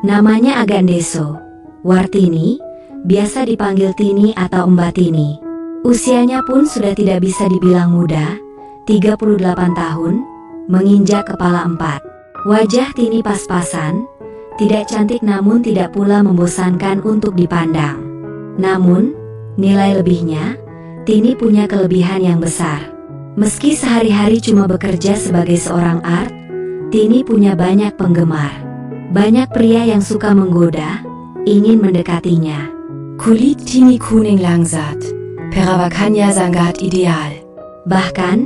Namanya Agandeso. Wartini, biasa dipanggil Tini atau Mbak Tini. Usianya pun sudah tidak bisa dibilang muda, 38 tahun, menginjak kepala 4. Wajah Tini pas-pasan, tidak cantik namun tidak pula membosankan untuk dipandang. Namun, nilai lebihnya, Tini punya kelebihan yang besar. Meski sehari-hari cuma bekerja sebagai seorang art, Tini punya banyak penggemar. Banyak pria yang suka menggoda, ingin mendekatinya. Kulit Tini kuning langsat, perawakannya sangat ideal. Bahkan,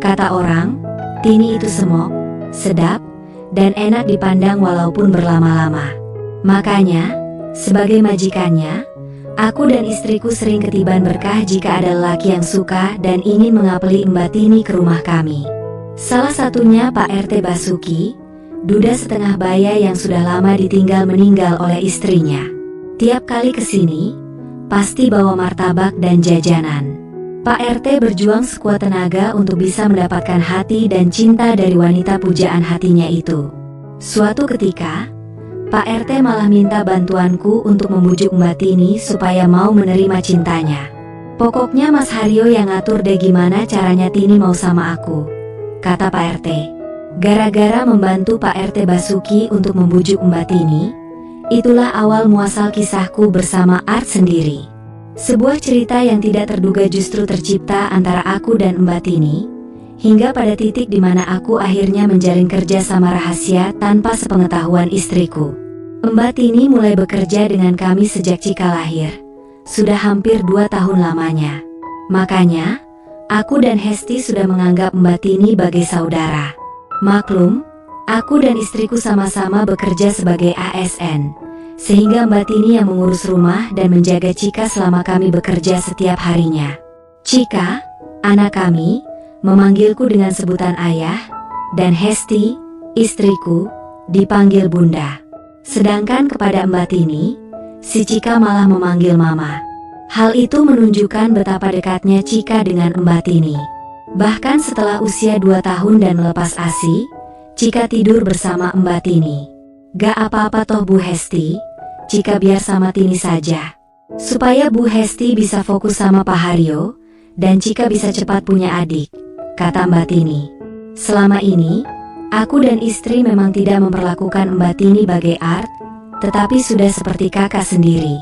kata orang, Tini itu semok, sedap, dan enak dipandang walaupun berlama-lama. Makanya, sebagai majikannya, aku dan istriku sering ketiban berkah jika ada lelaki yang suka dan ingin mengapeli Mbak Tini ke rumah kami. Salah satunya Pak RT Basuki, duda setengah baya yang sudah lama ditinggal meninggal oleh istrinya. Tiap kali kesini, pasti bawa martabak dan jajanan. Pak RT berjuang sekuat tenaga untuk bisa mendapatkan hati dan cinta dari wanita pujaan hatinya itu. Suatu ketika, Pak RT malah minta bantuanku untuk membujuk Mbak Tini supaya mau menerima cintanya. Pokoknya Mas Haryo yang ngatur deh gimana caranya Tini mau sama aku, kata Pak RT. Gara-gara membantu Pak RT Basuki untuk membujuk Mbak Tini, itulah awal muasal kisahku bersama Art sendiri. Sebuah cerita yang tidak terduga justru tercipta antara aku dan Mbak Tini, hingga pada titik di mana aku akhirnya menjalin kerja sama rahasia tanpa sepengetahuan istriku. Mbak Tini mulai bekerja dengan kami sejak Cika lahir. Sudah hampir 2 tahun lamanya. Makanya, aku dan Hesti sudah menganggap Mbak Tini sebagai saudara. Maklum, aku dan istriku sama-sama bekerja sebagai ASN, sehingga Mbak Tini yang mengurus rumah dan menjaga Cika selama kami bekerja setiap harinya. Cika, anak kami, memanggilku dengan sebutan ayah, dan Hesti, istriku, dipanggil bunda. Sedangkan kepada Mbak Tini, si Cika malah memanggil mama. Hal itu menunjukkan betapa dekatnya Cika dengan Mbak Tini. Bahkan setelah usia 2 tahun dan melepas ASI, Cika tidur bersama Mbak Tini. Gak apa-apa toh Bu Hesti, Cika biar sama Tini saja. Supaya Bu Hesti bisa fokus sama Pak Haryo, dan Cika bisa cepat punya adik, kata Mbak Tini. Selama ini, aku dan istri memang tidak memperlakukan Mbak Tini sebagai art, tetapi sudah seperti kakak sendiri.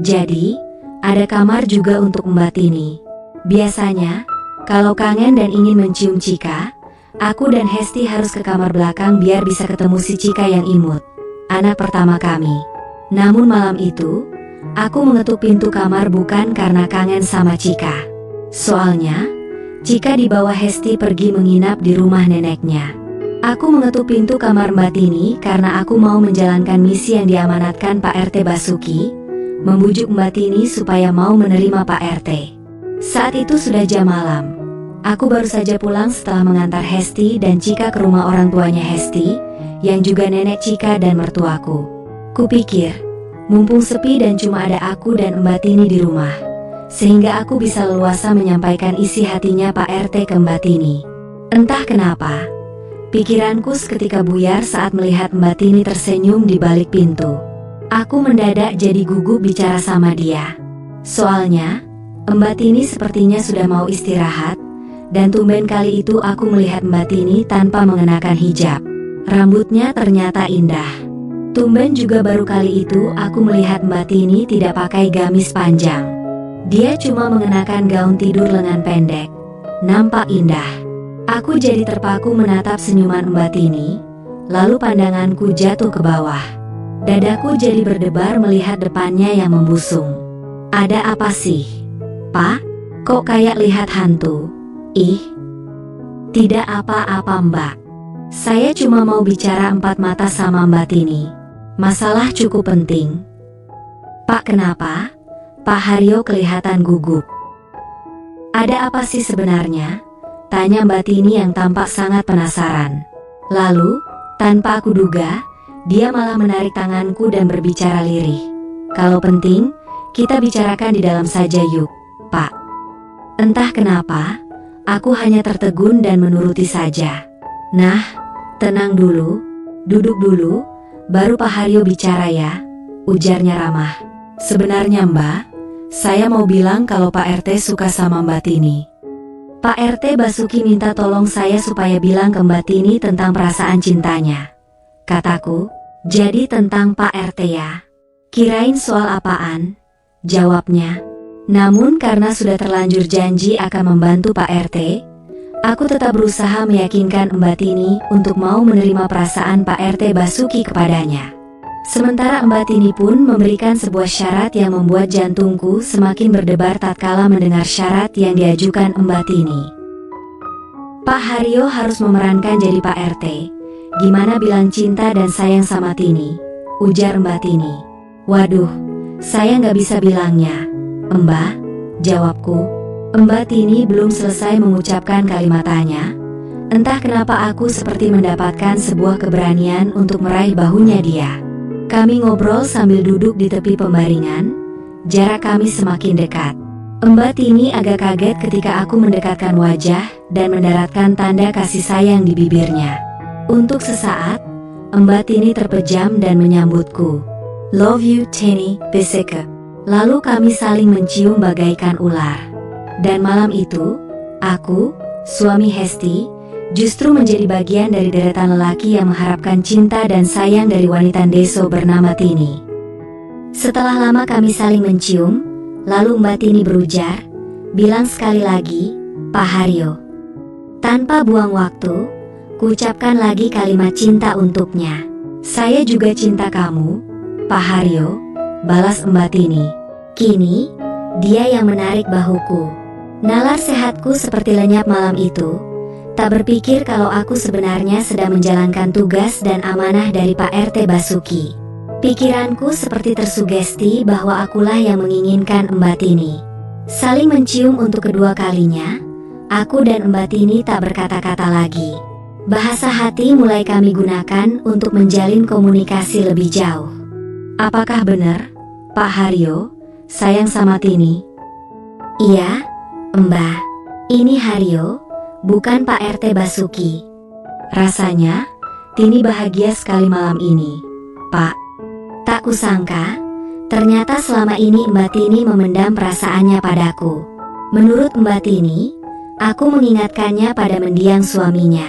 Jadi, ada kamar juga untuk Mbak Tini. Biasanya, kalau kangen dan ingin mencium Cika, aku dan Hesti harus ke kamar belakang biar bisa ketemu si Cika yang imut, anak pertama kami. Namun malam itu, aku mengetuk pintu kamar bukan karena kangen sama Cika. Soalnya, Cika dibawa Hesti pergi menginap di rumah neneknya. Aku mengetuk pintu kamar Mbak Tini karena aku mau menjalankan misi yang diamanatkan Pak RT Basuki, membujuk Mbak Tini supaya mau menerima Pak RT. Saat itu sudah jam malam. Aku baru saja pulang setelah mengantar Hesti dan Cika ke rumah orang tuanya Hesti, yang juga nenek Cika dan mertuaku. Kupikir, mumpung sepi dan cuma ada aku dan Mbak Tini di rumah, sehingga aku bisa leluasa menyampaikan isi hatinya Pak RT ke Mbak Tini. Entah kenapa, pikiranku seketika buyar saat melihat Mbak Tini tersenyum di balik pintu. Aku mendadak jadi gugup bicara sama dia. Soalnya, Mbak Tini sepertinya sudah mau istirahat, dan tumben kali itu aku melihat Mbak Tini tanpa mengenakan hijab. Rambutnya ternyata indah. Tumben juga baru kali itu aku melihat Mbak Tini tidak pakai gamis panjang. Dia cuma mengenakan gaun tidur lengan pendek. Nampak indah. Aku jadi terpaku menatap senyuman Mbak Tini, lalu pandanganku jatuh ke bawah. Dadaku jadi berdebar melihat depannya yang membusung. Ada apa sih? Pak, kok kayak lihat hantu? Ih, tidak apa-apa Mbak. Saya cuma mau bicara 4 mata sama Mbak Tini. Masalah cukup penting. Pak, kenapa? Pak Haryo kelihatan gugup. Ada apa sih sebenarnya? Tanya Mbak Tini yang tampak sangat penasaran. Lalu, tanpa aku duga, dia malah menarik tanganku dan berbicara lirih. Kalau penting, kita bicarakan di dalam saja yuk, Pak. Entah kenapa, aku hanya tertegun dan menuruti saja. Nah, tenang dulu, duduk dulu, Baru Pak Haryo bicara ya, ujarnya ramah. Sebenarnya Mbak, saya mau bilang kalau Pak RT suka sama Mbak Tini. Pak RT Basuki minta tolong saya supaya bilang ke Mbak Tini tentang perasaan cintanya. Kataku, jadi tentang Pak RT ya. Kirain soal apaan? Jawabnya. Namun karena sudah terlanjur janji akan membantu Pak RT, aku tetap berusaha meyakinkan Mbak Tini untuk mau menerima perasaan Pak RT Basuki kepadanya. Sementara Mbak Tini pun memberikan sebuah syarat yang membuat jantungku semakin berdebar tatkala mendengar syarat yang diajukan Mbak Tini. Pak Haryo harus memerankan jadi Pak RT. Gimana bilang cinta dan sayang sama Tini? Ujar Mbak Tini. Waduh, saya nggak bisa bilangnya. Mbak, jawabku. Mbak Tini belum selesai mengucapkan kalimatannya. Entah kenapa aku seperti mendapatkan sebuah keberanian untuk meraih bahunya dia. Kami ngobrol sambil duduk di tepi pembaringan. Jarak kami semakin dekat. Mbak Tini agak kaget ketika aku mendekatkan wajah dan mendaratkan tanda kasih sayang di bibirnya. Untuk sesaat, Mbak Tini terpejam dan menyambutku. Love you, Tini, bisikku. Lalu kami saling mencium bagaikan ular. Dan malam itu, aku, suami Hesti, justru menjadi bagian dari deretan lelaki yang mengharapkan cinta dan sayang dari wanita Deso bernama Tini. Setelah lama kami saling mencium, lalu Mbak Tini berujar, bilang sekali lagi, Pak Haryo. Tanpa buang waktu, kuucapkan lagi kalimat cinta untuknya. Saya juga cinta kamu, Pak Haryo, balas Mbak Tini. Kini, dia yang menarik bahuku. Nalar sehatku seperti lenyap malam itu. Tak berpikir kalau aku sebenarnya sedang menjalankan tugas dan amanah dari Pak RT Basuki. Pikiranku seperti tersugesti bahwa akulah yang menginginkan Mbak Tini. Saling mencium untuk kedua kalinya, aku dan Mbak Tini tak berkata-kata lagi. Bahasa hati mulai kami gunakan untuk menjalin komunikasi lebih jauh. Apakah benar, Pak Haryo, sayang sama Tini? Iya, Mbak. Ini Haryo, bukan Pak RT Basuki. Rasanya, Tini bahagia sekali malam ini, Pak. Tak kusangka, ternyata selama ini Mbak Tini memendam perasaannya padaku. Menurut Mbak Tini, aku mengingatkannya pada mendiang suaminya.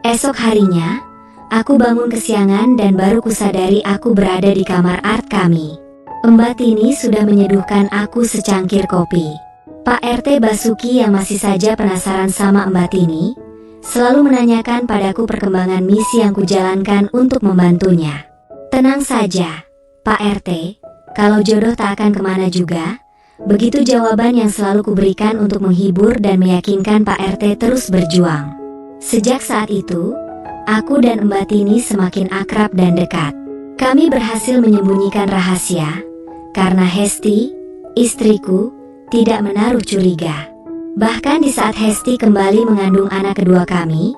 Esok harinya, aku bangun kesiangan dan baru kusadari aku berada di kamar art kami. Mbak Tini sudah menyeduhkan aku secangkir kopi. Pak RT Basuki yang masih saja penasaran sama Mbak Tini, selalu menanyakan padaku perkembangan misi yang kujalankan untuk membantunya. Tenang saja, Pak RT, kalau jodoh tak akan kemana juga. Begitu jawaban yang selalu kuberikan untuk menghibur dan meyakinkan Pak RT terus berjuang. Sejak saat itu, aku dan Mbak Tini semakin akrab dan dekat. Kami berhasil menyembunyikan rahasia, karena Hesti, istriku, tidak menaruh curiga. Bahkan di saat Hesti kembali mengandung anak kedua kami,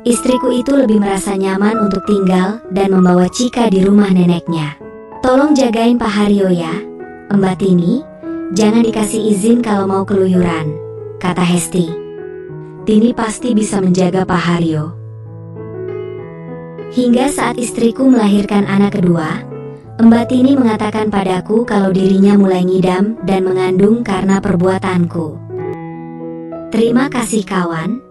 istriku itu lebih merasa nyaman untuk tinggal dan membawa Cika di rumah neneknya. Tolong jagain Pak Haryo ya, Mbak Tini, jangan dikasih izin kalau mau keluyuran, kata Hesti. Tini pasti bisa menjaga Pak Haryo. Hingga saat istriku melahirkan anak kedua, Mbak Tini mengatakan padaku kalau dirinya mulai ngidam dan mengandung karena perbuatanku. Terima kasih kawan.